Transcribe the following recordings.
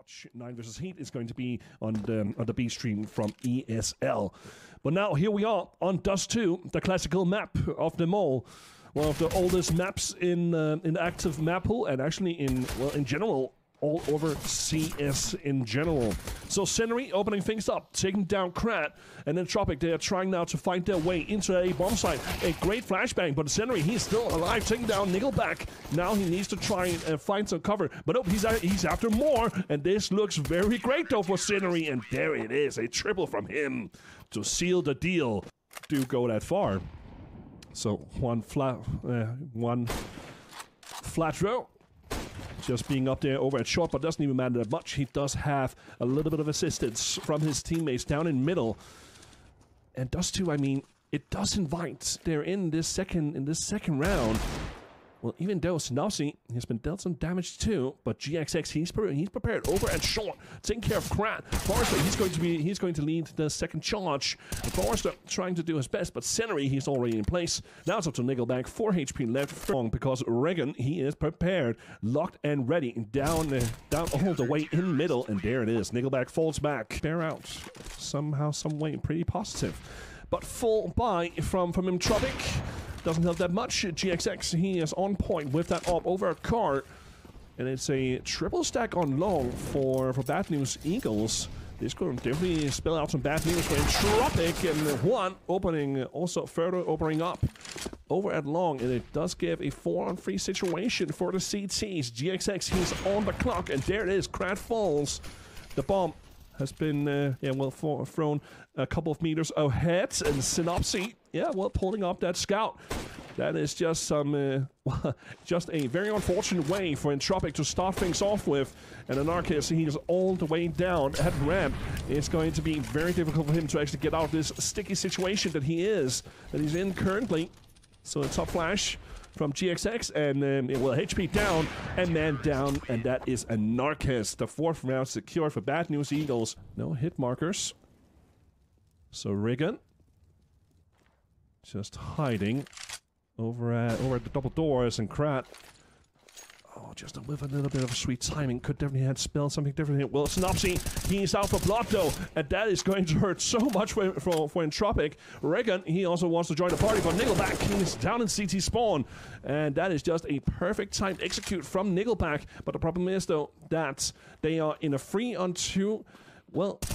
watch 9 versus Heat is going to be on the B stream from ESL. But now here we are on Dust 2, the classical map of them all. One of the oldest maps in the active map pool, and actually in general, all over CS in general. So Scenery opening things up, taking down Krat, and Entropiq, they are trying now to find their way into a bomb site. A great flashbang, but Scenery, he's still alive, taking down Nickelback. Now he needs to try and find some cover, but nope, he's after more, and this looks very great though for Scenery, and there it is, a triple from him to seal the deal. Do go that far. So one flat row. Just being up there over at short, but doesn't even matter that much. He does have a little bit of assistance from his teammates down in middle. And Dust 2, I mean, it does invite. They're in this second round. Well, even though Synopsy has been dealt some damage too, but GXX, he's prepared over at short, taking care of Krat. Forrester, he's going to lead the second charge. Forrester trying to do his best, but Scenery, he's already in place. Now it's up to Nickelback, 4 HP left strong because Regan, he is prepared, locked and ready, down all the way in middle, and there it is. Nickelback falls back. Bear out somehow, some way, pretty positive. But full buy from Entropiq. Doesn't help that much. GXX, he is on point with that up over a car. And it's a triple stack on long for Bad News Eagles. This could definitely spell out some bad news for Entropiq, and one opening, also further opening up over at long, and it does give a 4-on-3 situation for the CTs. GXX, he's on the clock, and there it is. Krat falls. The bomb has been, thrown a couple of meters ahead, and Synopsy, pulling up that scout. That is just some, just a very unfortunate way for Entropiq to start things off with. And Anarchist, he is all the way down at ramp. It's going to be very difficult for him to actually get out of this sticky situation that he's in currently. So a top flash from GXX, and HP down and man down, and that is Anarchist. The 4th round secured for Bad News Eagles. No hit markers. So Regan just hiding over at the double doors, and Krat, just with a little bit of sweet timing, could definitely have spelled something different here. Well, Synopsy, he's out for blood though, and that is going to hurt so much for Entropiq. Regan, he also wants to join the party, but Nickelback, he's down in CT spawn, and that is just a perfect timed execute from Nickelback. But the problem is though that they are in a 3-on-2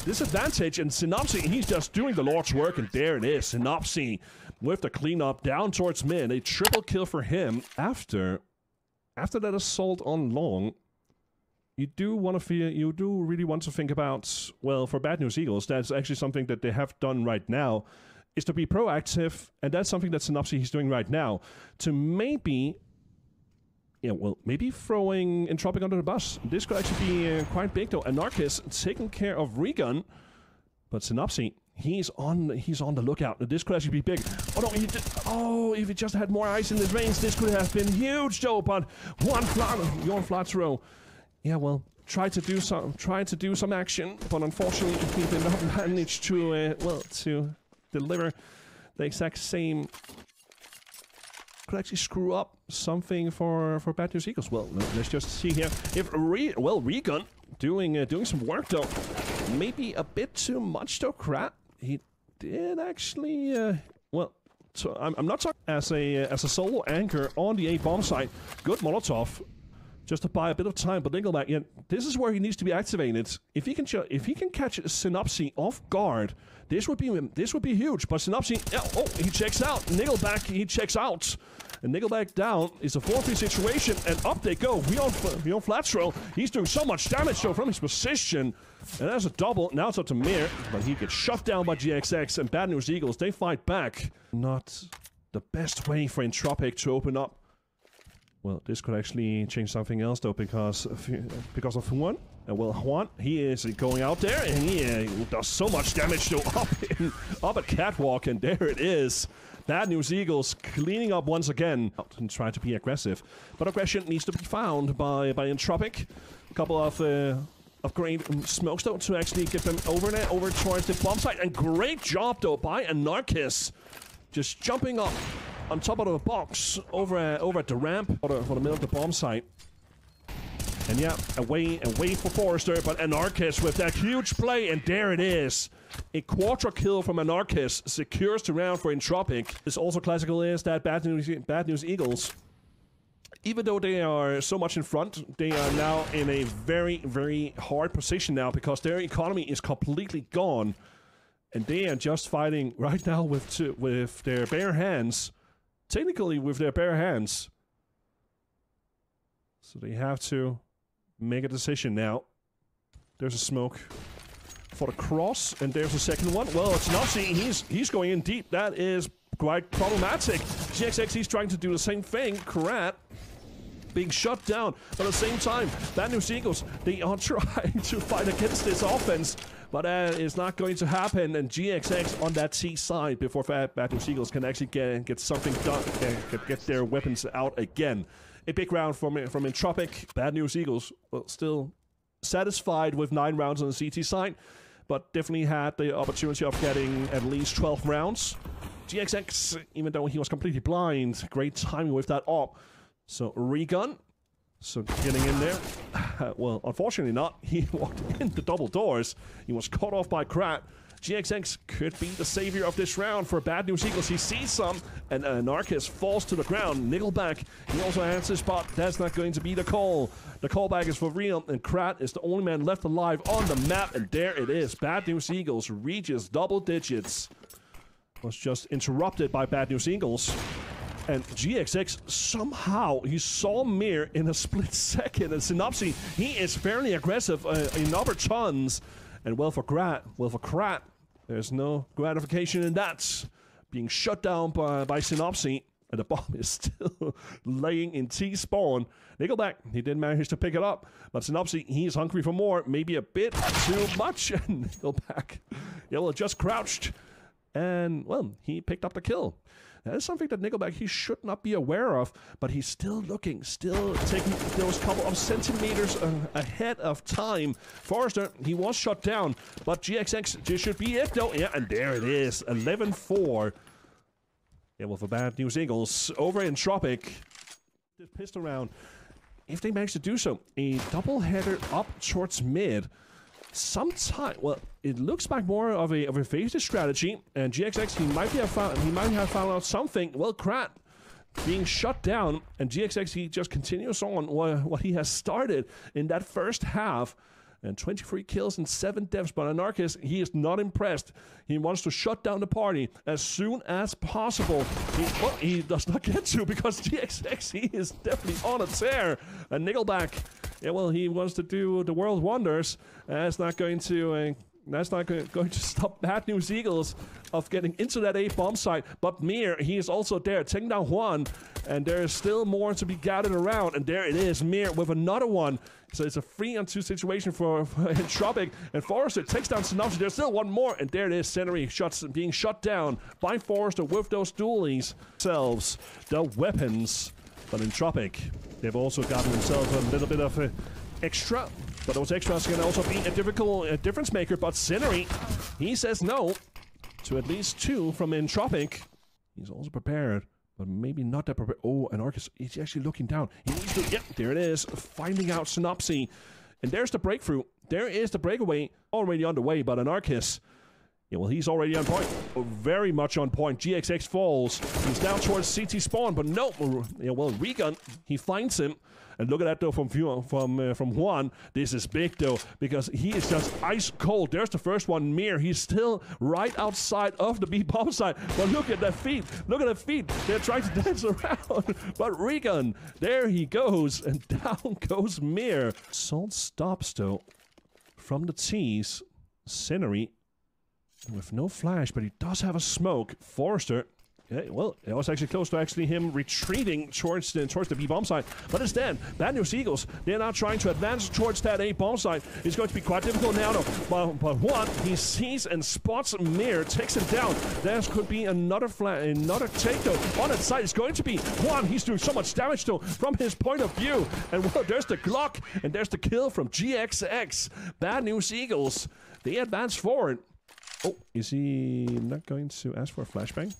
disadvantage, and Synopsy, he's just doing the Lord's work, and there it is. Synopsy with the cleanup down towards mid. A triple kill for him after that assault on long. You do really want to think about, well, for Bad News Eagles, that's actually something that they have done right now, is to be proactive, and that's something that Synopsy he's doing right now, to maybe throwing Entropiq under the bus. This could actually be quite big though. Anarchist taking care of Regan, but Synopsy, he's on the lookout. This could actually be big. Oh no, if he just had more ice in his veins, this could have been huge though. But one flat throw. Yeah, well, try to do some action, but unfortunately he did not manage to to deliver the exact same. Could actually screw up something for Bad News Eagles. Well, let's just see here. If Regan doing some work though, maybe a bit too much though. Krat, he did actually so I'm not talking as a solo anchor on the A bomb site. Good Molotov, just to buy a bit of time. But Nickelback, this is where he needs to be activated. If he can catch Synopsy off guard, this would be huge. But Synopsy, he checks out. Nickelback, he checks out. And Nickelback down is a 4-3 situation, and up they go. We on Flatsrow. He's doing so much damage though from his position. And that's a double. Now it's up to Mir, but he gets shut down by GXX, and Bad News Eagles, they fight back. Not the best way for Entropiq to open up. Well, this could actually change something else though, because of Juan. Well, Juan, he is going out there, and he does so much damage though up at Catwalk, and there it is. Bad News Eagles cleaning up once again and trying to be aggressive, but aggression needs to be found by Entropiq. A couple of great smokes though to actually get them over towards the bomb site, and great job though by Anarchist, just jumping up on top of the box over at the ramp for the middle of the bomb site. And yeah, away for Forrester, but Anarchist with that huge play, and there it is. A quarter kill from Anarchist secures the round for Entropiq. This also classical is that Bad News Eagles, even though they are so much in front, they are now in a very, very hard position now because their economy is completely gone. And they are just fighting right now with their bare hands. Technically with their bare hands. So they have to make a decision now. There's a smoke for the cross, and there's a second one. Well, it's Nazi. He's going in deep. That is quite problematic. GXX, he's trying to do the same thing. Karat being shut down, but at the same time, Bad News Eagles, they are trying to fight against this offense, but it's not going to happen. And GXX on that C side before Bad News Eagles can actually get something done, get their weapons out again. A big round from Entropiq. Bad News Eagles, well, still satisfied with 9 rounds on the CT side, but definitely had the opportunity of getting at least 12 rounds. GXX, even though he was completely blind, great timing with that op. So Regun, so getting in there. Well, unfortunately not. He walked in the double doors. He was caught off by Krat. GXX could be the savior of this round for Bad News Eagles. He sees some, and Anarchist falls to the ground. Nickelback, he also has his spot. That's not going to be the call. The callback is for real, and Krat is the only man left alive on the map, and there it is. Bad News Eagles reaches double digits. Was just interrupted by Bad News Eagles. And GXX, somehow, he saw Mir in a split second. And Synopsy, he is fairly aggressive in upper tons. And well for Krat, there's no gratification in that. Being shut down by Synopsy, and the bomb is still laying in T-spawn. Nickelback, he did manage to pick it up, but Synopsy, he's hungry for more, maybe a bit too much. And Nickelback, yeah, well, just crouched, and well, he picked up the kill. That is something that Nickelback, he should not be aware of, but he's still looking, still taking those couple of centimeters ahead of time. Forrester, he was shut down, but GXX, this should be it though. Yeah, and there it is, 11-4. Yeah, well, for Bad News Eagles, over Entropiq, this pistol round, if they manage to do so, a double header up towards mid. Sometime, well, it looks like more of a phased strategy, and GXX, he might have found out something. Well, Krat being shut down, and GXX, he just continues on what he has started in that first half. And 23 kills and 7 deaths, but Anarchist, he is not impressed. He wants to shut down the party as soon as possible. He does not get to, because GXX, he is definitely on a tear. And Nickelback, yeah, well, he wants to do the world wonders. That's not going to stop Bad News Eagles of getting into that A bomb site. But Mir, he is also there, taking down one, and there is still more to be gathered around. And there it is, Mir with another one. So it's a 3-on-2 situation for Entropiq, and Forrester takes down Synopsy. There's still one more, and there it is, Scenery being shut down by Forrester with those dualies. Themselves the weapons, but Entropiq, they've also gotten themselves a little bit of extra, but those extras can also be a difficult difference maker. But Scenery, he says no to at least 2 from Entropiq. He's also prepared, but maybe not that prepared. Oh, Anarchist, he's actually looking down. He needs to, yep, there it is, finding out Synopsy. And there's the breakthrough. There is the breakaway already underway, but Anarchist, yeah, well, he's already on point. Very much on point. GXX falls. He's down towards CT spawn, but no. Yeah, well, Regun, he finds him. And look at that, though, from Juan. This is big, though, because he is just ice cold. There's the first one, Mir. He's still right outside of the B bomb site. But look at that feet. Look at the feet. They're trying to dance around. But Regun, there he goes. And down goes Mir. Salt stops, though, from the tees. Scenery with no flash, but he does have a smoke. Forrester, yeah, well, it was actually close to actually him retreating towards the B bomb site. But instead, Bad News Eagles, they're now trying to advance towards that A bomb site. It's going to be quite difficult now, though. But Juan, he sees and spots Mir, takes him down. There could be another take, though. On that side, it's going to be Juan. He's doing so much damage, though, from his point of view. And well, there's the Glock, and there's the kill from GXX. Bad News Eagles, they advance forward. Oh, is he not going to ask for a flashbang?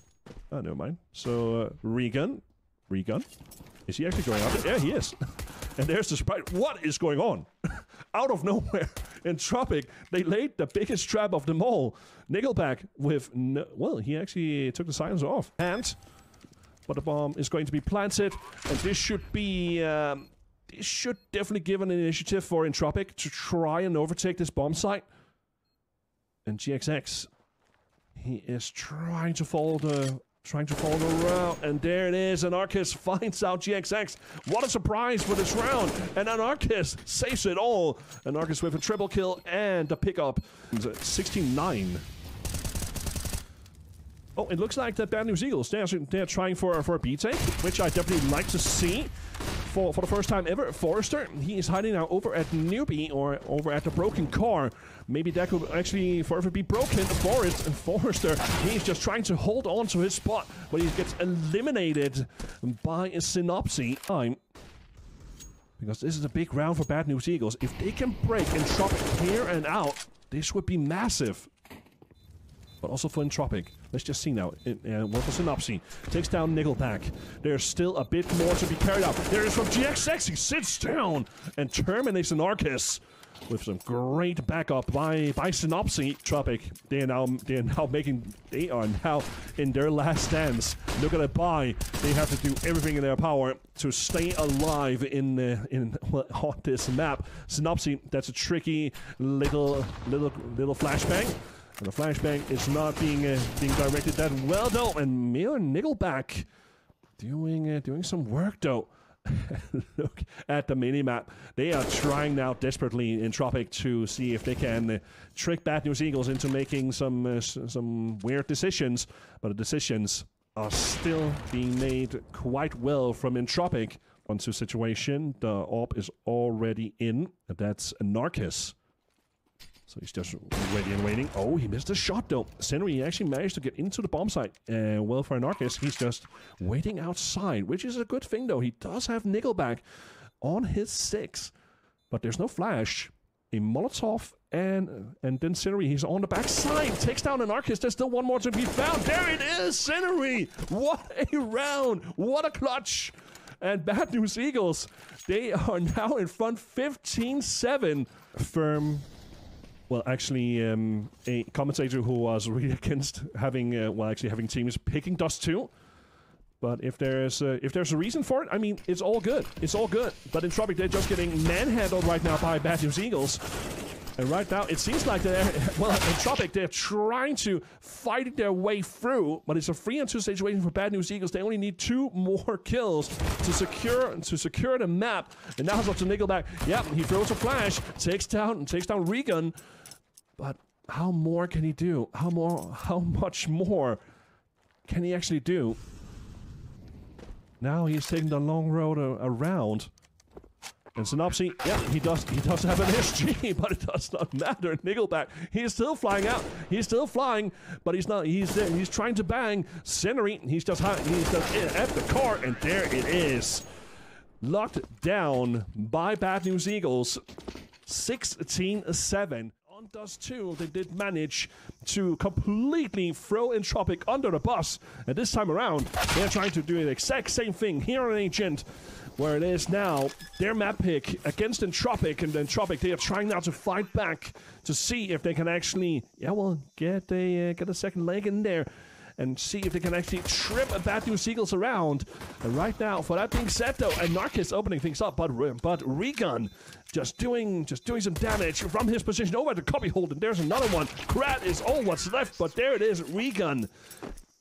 Oh, never mind. So, Regun. Is he actually going out there? Yeah, he is. And there's the surprise. What is going on? Out of nowhere, Entropiq, they laid the biggest trap of them all. Nickelback with no, well, he actually took the silencer off. And, but the bomb is going to be planted, and this should be, this should definitely give an initiative for Entropiq to try and overtake this bomb site. And GXX, he is trying to follow the route, and there it is. Anarchist finds out GXX. What a surprise for this round! And Anarchist saves it all. Anarchist with a triple kill and a pickup. 16-9. Oh, it looks like that Bad News Eagles, they're trying for a B take, which I definitely like to see. For the first time ever, Forrester, he is hiding now over at Newbie or over at the broken car. Maybe that could actually forever be broken for it. And Forrester, he's just trying to hold on to his spot, but he gets eliminated by Synopsy. Because this is a big round for Bad News Eagles. If they can break Entropiq here and out, this would be massive. But also for Entropiq. Let's just see now. What for Synopsy? Takes down Nickelback. There's still a bit more to be carried out. There is from GXX. He sits down and terminates Anarchist with some great backup by Synopsy. Entropiq. They are now in their last stands. Look at that buy. They have to do everything in their power to stay alive on this map. Synopsy. That's a tricky little flashbang. And the flashbang is not being directed that well, though. And Nickelback doing some work, though. Look at the minimap. They are trying now desperately in Entropiq to see if they can trick Bad News Eagles into making some weird decisions. But the decisions are still being made quite well from Entropiq. Onto situation. The AWP is already in. That's Anarchist. So he's just waiting and waiting. Oh, he missed a shot, though. Senri actually managed to get into the bomb site. Well, for Anarchist, he's just waiting outside, which is a good thing, though. He does have Nickelback on his 6, but there's no flash. A Molotov, and then Senri, he's on the backside. Takes down Anarchist. There's still one more to be found. There it is, Senri! What a round! What a clutch! And Bad News Eagles, they are now in front 15-7. Firm. Well, actually, a commentator who was really against having, having teams picking Dust 2. But if there's a reason for it, I mean, it's all good. It's all good. But Entropiq, they're just getting manhandled right now by Bad News Eagles. And right now, it seems like Entropiq, they're trying to fight their way through, but it's a 3-on-2 situation for Bad News Eagles. They only need 2 more kills to secure the map. And now it's up to Nickelback. Yep, he throws a flash, takes down Regan. But how more can he do? How much more can he actually do? Now he's taking the long road around. And Synopsy, yeah, he does have an SG, but it does not matter. Nickelback, he's still flying out. He's still flying, but he's not. He's there. He's trying to bang Senri. He's just at the car, and there it is. Locked down by Bad News Eagles. 16-7. On Dust 2, they did manage to completely throw Entropiq under the bus. And this time around, they're trying to do the exact same thing here on Agent, where it is now their map pick against Entropiq. And Entropiq, they are trying now to fight back to see if they can actually, get a second leg in there. And see if they can actually trip Bad News Eagles around. And right now, for that being said, though, Anarchist opening things up, but Regan just doing some damage from his position over the copy hold. And there's another one. Krat is all what's left, but there it is. Regan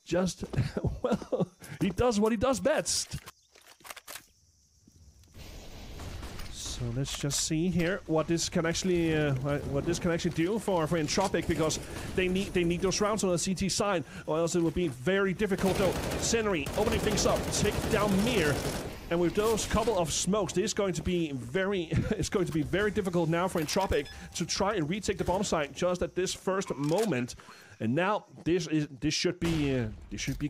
just, well, he does what he does best. So let's just see here what this can actually do for Entropiq, because they need those rounds on the CT side, or else it will be very difficult. Though Senri opening things up, take down Mir, and with those couple of smokes, it's going to be very difficult now for Entropiq to try and retake the bomb site just at this first moment. And now this should be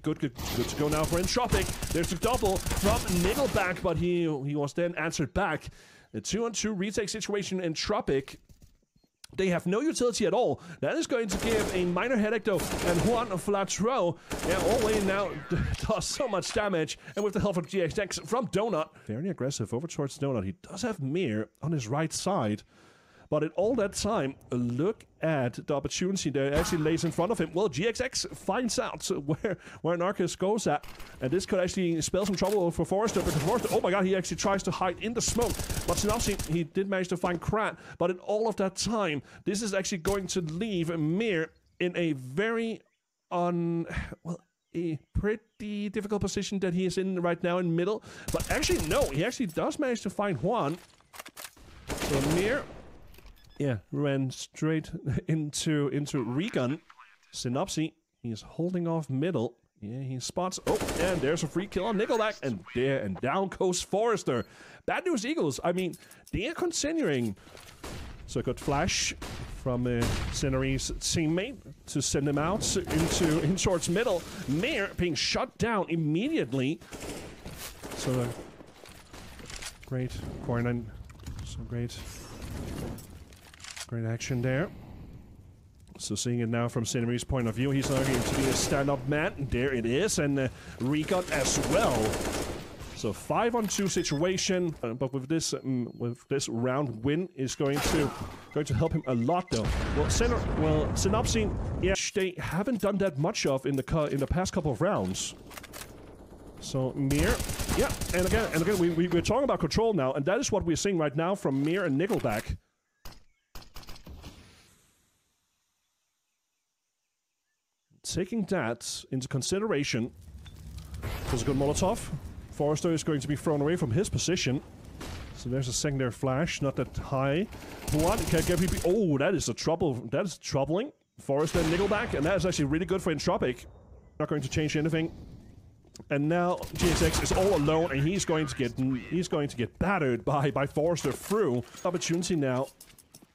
good to go now for Entropiq. There's a double from Nickelback, but he was then answered back. A 2-on-2 retake situation. Entropiq, They have no utility at all. That is going to give a minor headache though. And Juan Flatro, all the way now, does so much damage. And with the help of GXX from Donut, very aggressive over towards Donut. He does have Mir on his right side. But in all that time, look at the opportunity that actually lays in front of him. Well, GXX finds out where Narcus goes at. And this could actually spell some trouble for Forrester. Because Forrester, oh my god, he actually tries to hide in the smoke. But Synopsy, he did manage to find Krat. But in all of that time, this is actually going to leave Mir in a very a pretty difficult position that he is in right now in middle. But actually, no, he actually does manage to find Juan. So Mir... yeah, ran straight into Regun. Synopsy, he's holding off middle. Yeah, he spots. Oh, and there's a free kill on Nickelback. And down goes Forrester. Bad News Eagles, I mean, they are continuing. So a good flash from Scenery's teammate to send him out in towards middle. Mir being shut down immediately. So great Core9. So great. Great action there. So seeing it now from Scenery's point of view, he's not going to be a stand-up man. There it is, and Regun as well. So 5-on-2 situation, but with this round win is going to help him a lot though. Well, Synopsy, yeah, they haven't done that much of in the past couple of rounds. So Mir, yeah, and again, we're talking about control now, and that is what we're seeing right now from Mir and Nickelback. Taking that into consideration, there's a good Molotov. Forrester is going to be thrown away from his position. So there's a secondary flash, not that high. Juan can get PP. Oh, that is troubling. Forrester and Nickelback, and that is actually really good for Entropiq. Not going to change anything. And now GXX is all alone, and he's going to get battered by Forrester through. Opportunity now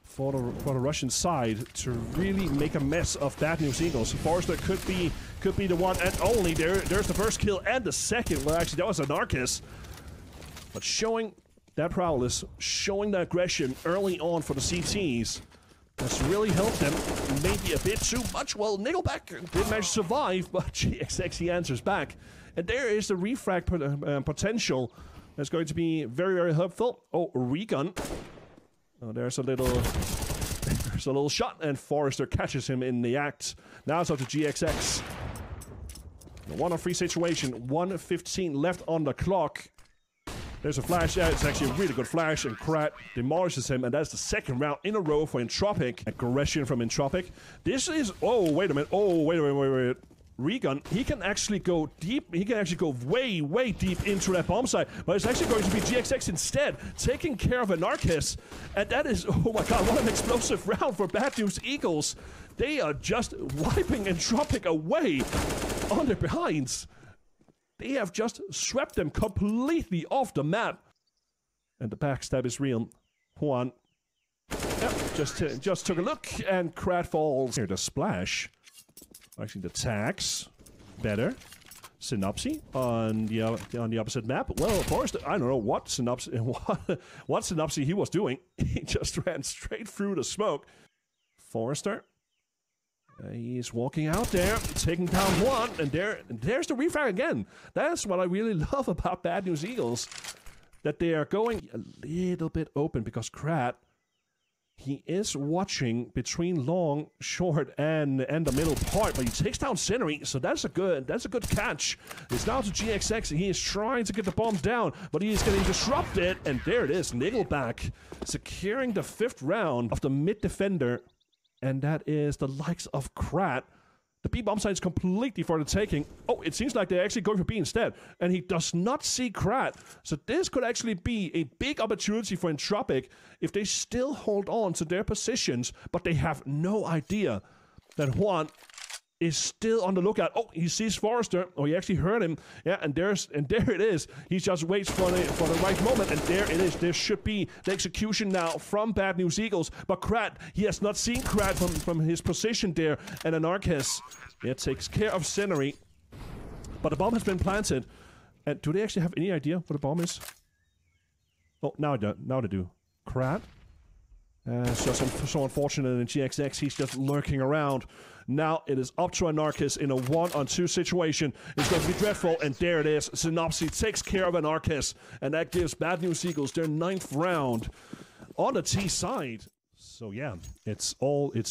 for the Russian side to really make a mess of Bad News Eagles. Forrester could be the one and only. There's the first kill and the second. Well, actually, that was a Narcus. But showing that prowess, showing the aggression early on for the CTs has really helped them. Maybe a bit too much. Well, Nickelback did manage to survive, but GXX, he answers back. And there is the refrag potential that's going to be very, very helpful. Oh, Regun. Oh, there's a little shot, and Forrester catches him in the act. Now it's up to GXX. The 1-on-3 situation, 1:15 left on the clock. There's a flash. Yeah, it's actually a really good flash, and Krat demolishes him, and that's the second round in a row for Entropiq. Aggression from Entropiq. This is... oh, wait a minute. Oh, wait. Regun, he can actually go deep. He can actually go way, way deep into that bomb site. But it's actually going to be GXX instead, taking care of Anarchist. And that is, oh my god, what an explosive round for Bad News Eagles. They are just wiping Entropiq away on their behinds. They have just swept them completely off the map. And the backstab is real. Juan, yep, just took a look, and Krat falls. Here, the splash. Actually, the tags better. Synopsy on the opposite map. Well, Forrester, I don't know what Synopsy what Synopsy he was doing. He just ran straight through the smoke. Forrester, he's walking out there, taking down one, and there's the refrag again. That's what I really love about Bad News Eagles, that they are going a little bit open because Krat, he is watching between long, short, and the middle part, but he takes down Scenery, so that's a good catch. It's now to GXX. He is trying to get the bomb down, but he is getting disrupted, and there it is, Nickelback securing the 5th round of the mid defender, and that is the likes of Krat. The B bomb site is completely for the taking. Oh, it seems like they're actually going for B instead. And he does not see Krat. So this could actually be a big opportunity for Entropiq if they still hold on to their positions, but they have no idea that Juan is still on the lookout. Oh, he sees Forrester. Oh, he actually heard him. Yeah, and there it is. He just waits for the right moment, and there it is. There should be the execution now from Bad News Eagles. But Krat, he has not seen Krat from his position there, and Anarchist, it takes care of Scenery. But the bomb has been planted. And do they actually have any idea what the bomb is? Oh, now they do. Krat So unfortunate in GXX, he's just lurking around. Now it is up to Anarchist in a 1-on-2 situation. It's going to be dreadful, and there it is. Synopsy takes care of Anarchist, and that gives Bad News Eagles their 9th round on the T side. So yeah, it's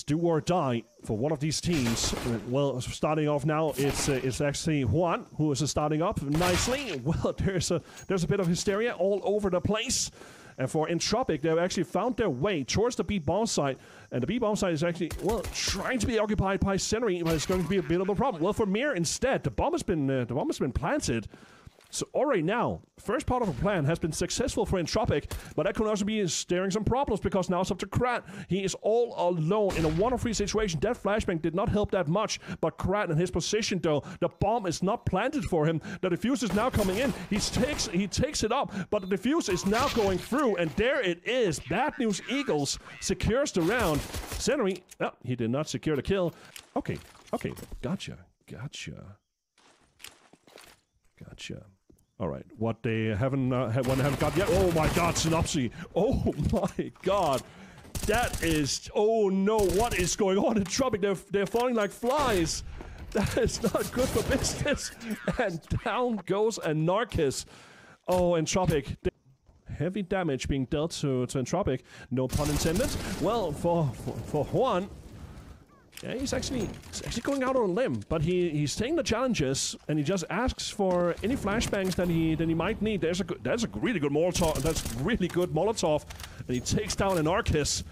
do or die for one of these teams. Well, starting off now, it's actually Juan who is starting up nicely. Well, there's a bit of hysteria all over the place. And for Entropiq, they've actually found their way towards the B-bomb site. And the B-bomb site is actually, well, trying to be occupied by Senri, but it's going to be a bit of a problem. Well, for Mir instead, the bomb has been planted. So already now, first part of the plan has been successful for Entropiq, but that could also be staring some problems because now it's up to Krat. He is all alone in a 1-on-3 situation. That flashbang did not help that much, but Krat in his position though, the bomb is not planted for him. The defuse is now coming in. He takes it up, but the defuse is now going through, and there it is. Bad News Eagles secures the round. Senri, oh, he did not secure the kill. Okay, gotcha. All right, what they haven't got yet. Oh my God, Synopsy. Oh my God, that is. Oh no, what is going on in Entropiq? They're falling like flies. That is not good for business. And down goes Anarchist. Oh, Entropiq. Heavy damage being dealt to Entropiq. No pun intended. Well, for Juan. Yeah, he's actually going out on a limb, but he's taking the challenges, and he just asks for any flashbangs that he might need. That's a really good Molotov. That's really good Molotov, and he takes down Anarchist.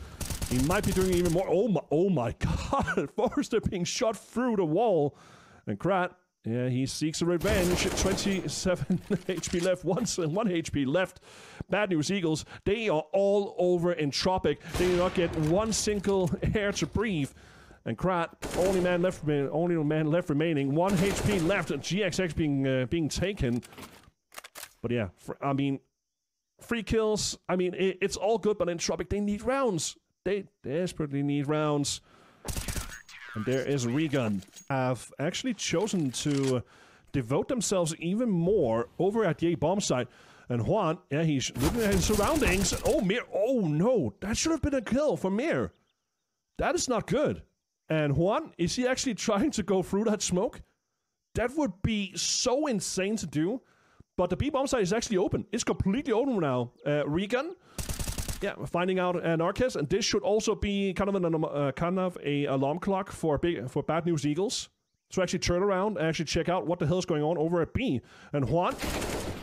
He might be doing even more. Oh my God! Forrester being shot through the wall, and Krat. Yeah, he seeks a revenge. 27 HP left. 1 HP left. Bad News Eagles. They are all over Entropiq. They do not get one single air to breathe. And Krat, only man left remaining. 1 HP left. GXX being taken. But yeah, I mean, 3 kills. I mean, it's all good, but Entropiq, they need rounds. They desperately need rounds. And there is Regan. Have actually chosen to devote themselves even more over at the A-bomb site. And Juan, yeah, he's looking at his surroundings. Oh, Mir. Oh no, that should have been a kill for Mir. That is not good. And Juan, is he actually trying to go through that smoke? That would be so insane to do. But the B-bomb site is actually open. It's completely open now. Regan, yeah, finding out Anarchist, and this should also be kind of a alarm clock for Bad News Eagles to actually turn around and actually check out what the hell is going on over at B. And Juan,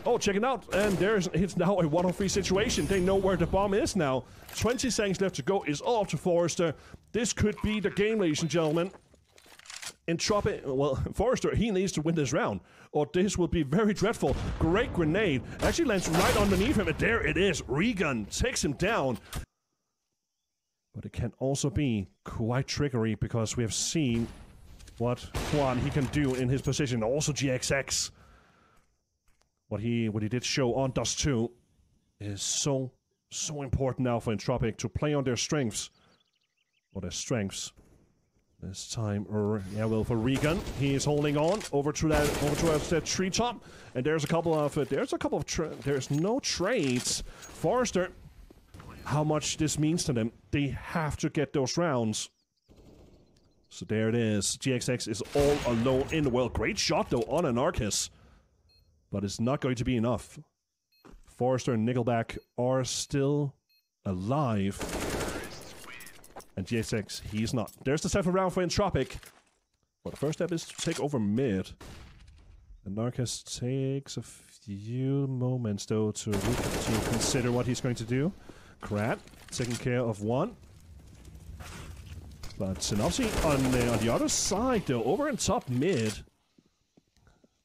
oh, check it out, and it's now a 1-on-3 situation. They know where the bomb is now. 20 seconds left to go. Is all up to Forrester. This could be the game, ladies and gentlemen. Entropiq, well, Forrester, he needs to win this round, or this will be very dreadful. Great grenade. Actually lands right underneath him, and there it is. Regan takes him down. But it can also be quite trickery, because we have seen what Juan he can do in his position. Also GXX. What he did show on Dust 2 is so important now for Entropiq to play on their strengths. Or their strengths. This time, yeah, well, for Regan, he is holding on over to that treetop, and there's no trades. Forrester, how much this means to them? They have to get those rounds. So there it is. GXX is all alone in the world. Great shot though on Anarchist, but it's not going to be enough. Forrester and Nickelback are still alive. And GXX, he's not. There's the 7th round for Entropiq. Well, the first step is to take over mid. Anarchist takes a few moments, though, to consider what he's going to do. Krat taking care of one. But Synopsy on the other side, though, over in top mid.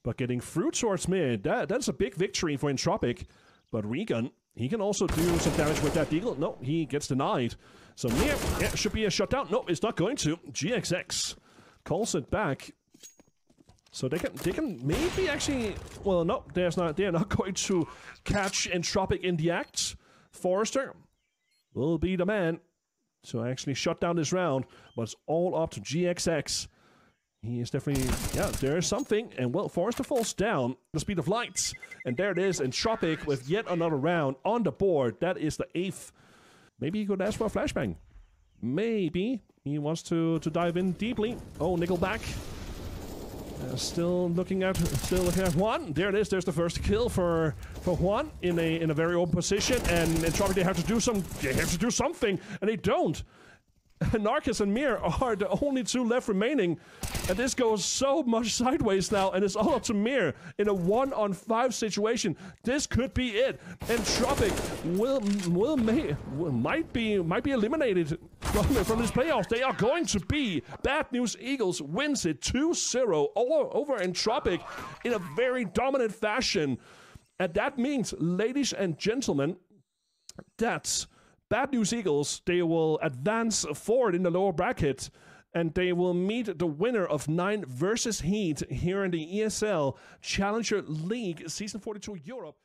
But getting through towards mid, that's a big victory for Entropiq. But Regan, he can also do some damage with that deagle. No, he gets denied. So Mir, yeah, should be a shutdown. No, it's not going to. GXX calls it back. So they can maybe actually, well, no, they are not going to catch Entropiq in the act. Forrester will be the man to actually shut down this round, but it's all up to GXX. He is definitely, yeah, there is something, and well, Forrester falls down the speed of light, and there it is, Entropiq with yet another round on the board. That is the 8th Maybe he could ask for a flashbang. Maybe he wants to dive in deeply. Oh, Nickelback. Still looking at Juan. There it is. There's the first kill for Juan in a very open position. And Entropiq, they have to do something, and they don't. Narcus and Mir are the only two left remaining, and this goes so much sideways now, and it's all up to Mir in a 1-on-5 situation. This could be it. Entropiq might be eliminated from this playoffs. They are going to be. Bad News Eagles wins it 2-0 over Entropiq in a very dominant fashion, and that means, ladies and gentlemen, that's Bad News Eagles. They will advance forward in the lower bracket, and they will meet the winner of 9 versus Heat here in the ESL Challenger League Season 42 Europe.